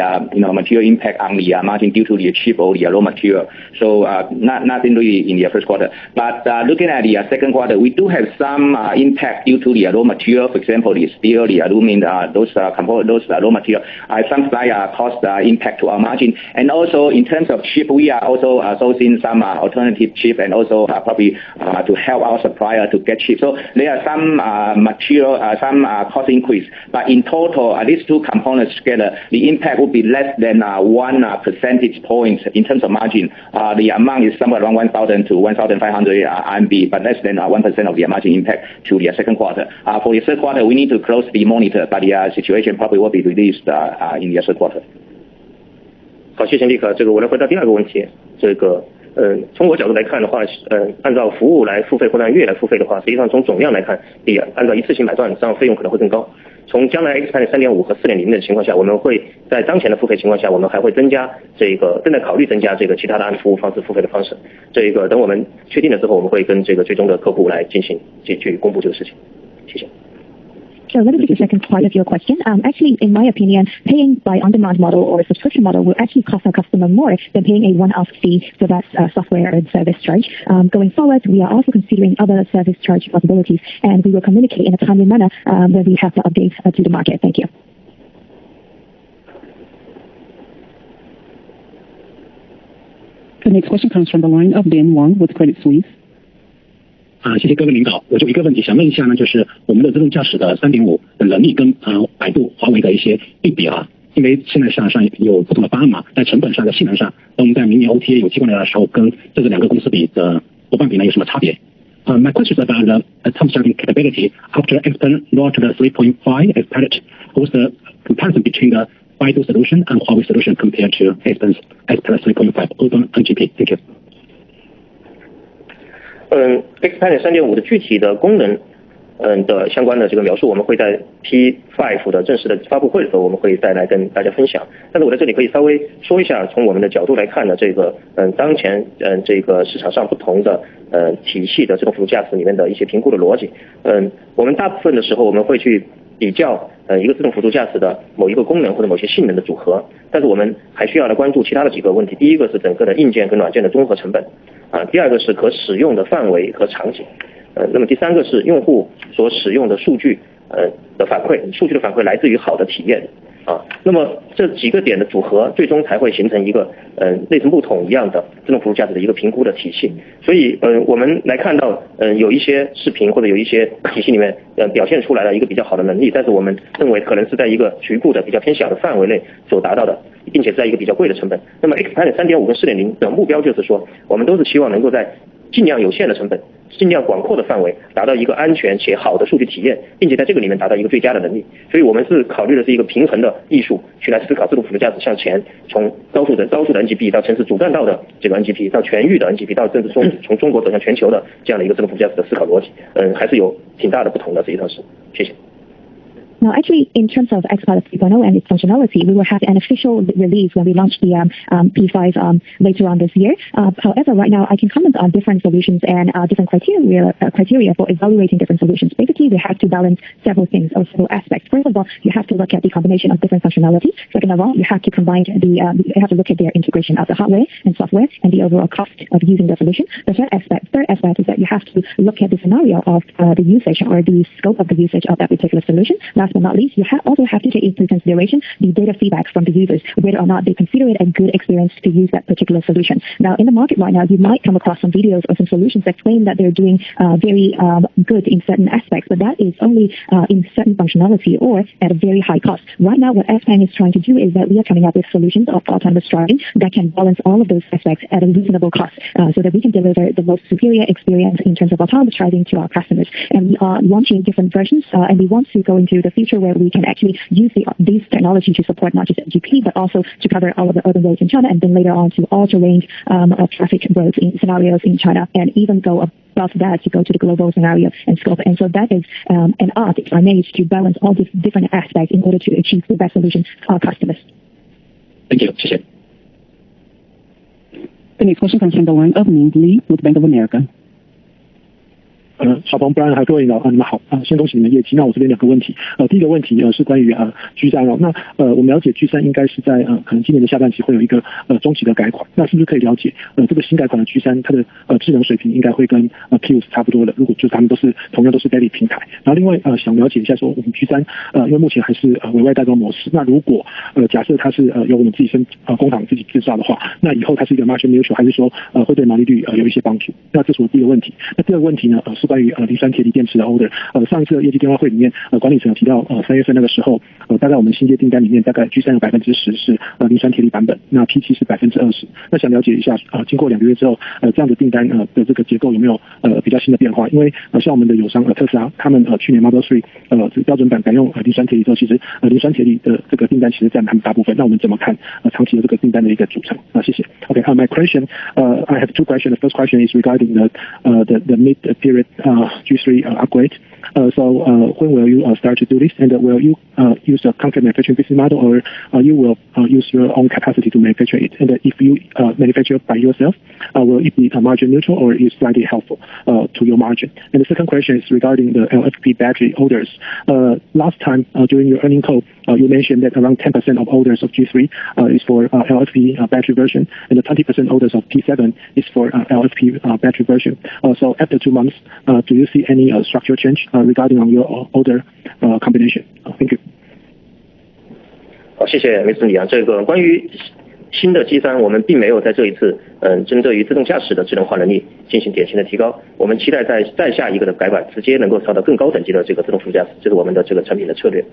material impact on the margin due to the cheap or the raw material. So nothing really in the first quarter. But looking at the second quarter, we do have some impact due to the raw material. For example, the steel, the aluminum, those raw material, some slight cost impact to our margin. And also in terms of chip, we are also sourcing some alternative chip and also probably to help our supplier to get cheap. So there are some material, some cost increase. But in total, these two components together, the impact will be less than 1 percentage point in terms of margin. The amount is somewhere around 1,000 to 1,500 RMB, but less than 1% of the margin impact to the second quarter. For the third quarter, we need to closely monitor, but the situation probably will be released in the third quarter. 好，谢谢立克。我来回答第二个问题。从我角度来看的话，按照服务来付费或者按月来付费的话，实际上从总量来看，按照一次性买断，这样费用可能会更高。从将来 Xpeng 3.5和 4.0 的情况下，我们会在当前的付费情况下，我们还会正在考虑增加其他的按服务方式付费的方式。等我们确定了之后，我们会跟最终的客户来进行去公布这个事情。谢谢。So let me take the second part of your question. Actually, in my opinion, paying by on-demand model or a subscription model will actually cost our customer more than paying a one-off fee for that software and service charge. Going forward, we are also considering other service charge possibilities, and we will communicate in a timely manner when we have the updates to the market. Thank you. The next question comes from the line of Ben Wang with Credit Suisse. 谢谢各位领导，我就一个问题想问一下呢，就是我们的自动驾驶的 3.5 的能力跟百度、华为的一些对比啊，因为现在上有不同的方案嘛，在成本上、在性能上，那我们在明年 OTA 有机会的时候，跟这两个公司比的伙伴比呢有什么差别？My question is about the autonomous driving capability after Xpeng launched the 3.5 as pilot. What's the comparison between the Baidu solution and Huawei solution compared to Xpeng's as pilot 3.5 open NGP? Thank you. Xpeng 3.5 的具体的功能的相关的描述，我们会在 P5 的正式的发布会的时候，我们会再来跟大家分享。但是我在这里可以稍微说一下，从我们的角度来看呢，当前市场上不同的体系的自动辅助驾驶里面的一些评估的逻辑。我们大部分的时候我们会去比较一个自动辅助驾驶的某一个功能或者某些性能的组合，但是我们还需要来关注其他的几个问题。第一个是整个的硬件跟软件的综合成本第二个是可使用的范围和场景那么第三个是用户所使用的数据的反馈，数据的反馈来自于好的体验那么这几个点的组合，最终才会形成一个类似木桶一样的自动辅助驾驶的一个评估的体系。所以我们来看到有一些视频或者有一些体系里面表现出来了一个比较好的能力，但是我们认为可能是在一个局部的比较偏小的范围内所达到的，并且在一个比较贵的成本。那么 Xpeng 3.5 跟 4.0 的目标就是说，我们都是希望能够在尽量有限的成本、尽量广阔的范围达到一个安全且好的数据体验，并且在这个里面达到一个最佳的能力。所以我们是考虑的是一个平衡的艺术，去来思考自动辅助驾驶向前，从高速的 NGP 到城市主干道的这个 NGP 到全域的 NGP 到甚至从中国走向全球的这样的一个自动辅助驾驶的思考逻辑，还是有挺大的不同的，实际上是。谢谢。Now, actually, in terms of Xpilot 3.0 and its functionality, we will have an official release when we launch the P5 later on this year. However, right now, I can comment on different solutions and different criteria for evaluating different solutions. Basically, we have to balance several things or several aspects. First of all, you have to look at the combination of different functionalities. Second of all, you have to you have to look at their integration of the hardware and software and the overall cost of using the solution. The third aspect is that you have to look at the scenario of the usage or the scope of the usage of that particular solution. Last but not least, you also have to take into consideration the data feedback from the users, whether or not they consider it a good experience to use that particular solution. Now, in the market right now, you might come across some videos or some solutions that claim that they're doing very good in certain aspects, but that is only in certain functionality or at a very high cost. Right now, what Xpeng is trying to do is that we are coming up with solutions of autonomous driving that can balance all of those aspects at a reasonable cost, so that we can deliver the most superior experience in terms of autonomous driving to our customers. And we are launching different versions, and we want to go into the future where we can actually use these technology to support not just GP, but also to cover all of the urban roads in China, and then later on to alter range of traffic roads in scenarios in China, and even go above that to go to the global scenario and scope. And so that is an art, if I may, to balance all these different aspects in order to achieve the best solution for our customers. Thank you. 谢谢。 The next question comes from the line of Ming Li with Bank of America. 小鹏 Brian 还有各位领导你们好先恭喜你们业绩。那我这边2个问题，第一个问题是关于G3那我们了解 G3 应该是在可能今年的下半期会有一个中期的改款，那是不是可以了解这个新改款的 G3 它的智能水平应该会跟 Q 差不多的，如果就是他们同样都是 daily 平台。然后另外想了解一下说我们 G3 因为目前还是委外代工模式，那如果假设它是由我们自己工厂自己制造的话，那以后它是一个 margin neutral 还是说会对毛利率有一些帮助？那这是我第一个问题。那第二个问题呢是关于磷酸铁锂电池的 order。上一次的业绩电话会里面管理层有提到3月份那个时候大概我们新接订单里面大概 G3 有 10% 是磷酸铁锂版本，那 P7 是 20%。那想了解一下经过2个月之后这样的订单的这个结构有没有比较新的变化？因为像我们的友商特斯拉他们去年 Model 3标准版改用磷酸铁锂之后，其实磷酸铁锂的这个订单其实占他们大部分。那我们怎么看长期的这个订单的一个组成？谢谢。Okay, my question, I have 2 questions. The first question is regarding the mid-period G3 upgrade. So when will you start to do this? And will you use a contract manufacturing business model, or you will use your own capacity to manufacture it? And if you manufacture by yourself, will it be margin neutral or is slightly helpful to your margin? And the second question is regarding the LFP battery orders. Last time during your earnings call, you mentioned that around 10% of orders of G3 is for LFP battery version, and the 20% orders of P7 is for LFP battery version. So after 2 months, do you see any structural change regarding on your order combination? Thank you. 好，谢谢梅斯里啊。这个关于新的 G3， 我们并没有在这一次针对于自动驾驶的智能化能力进行典型的提高。我们期待在再下一个的改版，直接能够上到更高等级的这个自动辅助驾驶，这是我们的这个产品的策略。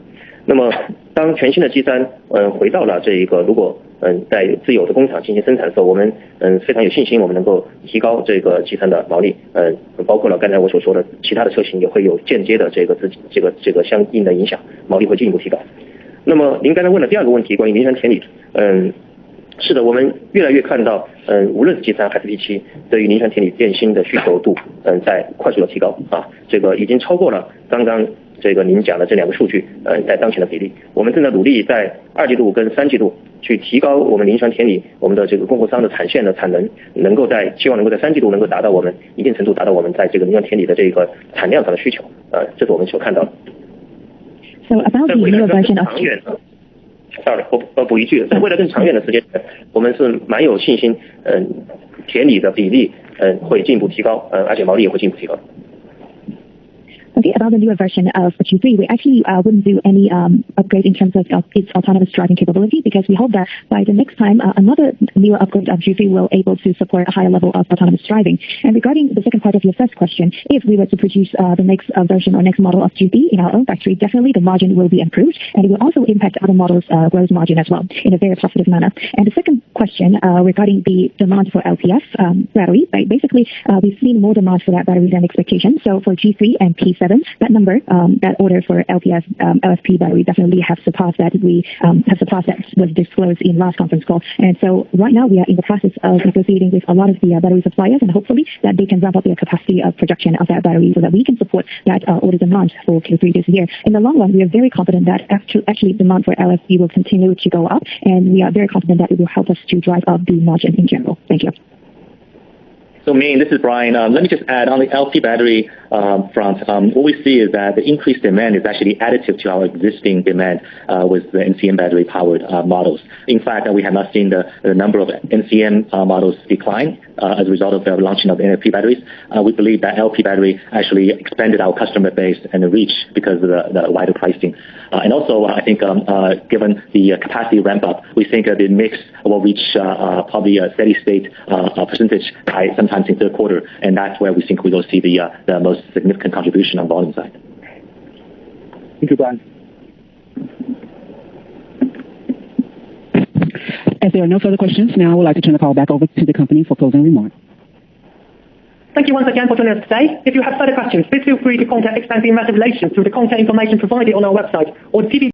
那么当全新的 G3 回到了这一个如果在自有的工厂进行生产的时候，我们非常有信心我们能够提高这个 G3 的毛利，包括了刚才我所说的其他的车型也会有间接的这个相应的影响，毛利会进一步提高。那么您刚才问的第2个问题关于磷酸铁锂，是的，我们越来越看到无论是 G3 还是 P7 对于磷酸铁锂电芯的需求度在快速的提高啊，这个已经超过了刚刚这个您讲的这2个数据在当前的比例。我们正在努力在2季度跟3季度去提高我们磷酸铁锂我们的这个供货商的产线的产能，希望能够在3季度能够达到我们一定程度达到我们在这个磷酸铁锂的这个产量上的需求，这是我们所看到的。So about the newer version of sorry， 我补一句，在未来更长远的时间，我们是蛮有信心，铁锂的比例会进一步提高，而且毛利也会进一步提高。Okay, about the newer version of G3, we actually wouldn't do any upgrade in terms of its autonomous driving capability, because we hope that by the next time another newer upgrade of G3 will able to support a higher level of autonomous driving. And regarding the second part of your first question, if we were to produce the next version or next model of G3 in our own factory, definitely the margin will be improved, and it will also impact other models' gross margin as well in a very positive manner. And the second question regarding the demand for LPF battery, right? Basically, we've seen more demand for that battery than expectation. So for G3 and P7, that number, that order for LFP battery definitely have surpassed that was disclosed in last conference call. And so right now we are in the process of negotiating with a lot of the battery suppliers, and hopefully that they can ramp up their capacity of production of that battery so that we can support that order demand for Q3 this year. In the long run, we are very confident that actually demand for LFP will continue to go up, and we are very confident that it will help us to drive up the margin in general. Thank you. So Ming, this is Brian. Let me just add on the LFP battery front. What we see is that the increased demand is actually additive to our existing demand with the NCM battery powered models. In fact, we have not seen the number of NCM models decline as a result of the launching of LFP batteries. We believe that LFP battery actually expanded our customer base and the reach because of the wider pricing. And also, I think given the capacity ramp up, we think the mix will reach probably a steady state percentage by sometime in third quarter, and that's where we think we will see the most significant contribution on volume side. Thank you, Brian. As there are no further questions, now I would like to turn the call back over to the company for closing remarks. Thank you once again for joining us today. If you have further questions, please feel free to contact Xpeng Investor Relations through the contact information provided on our website or TP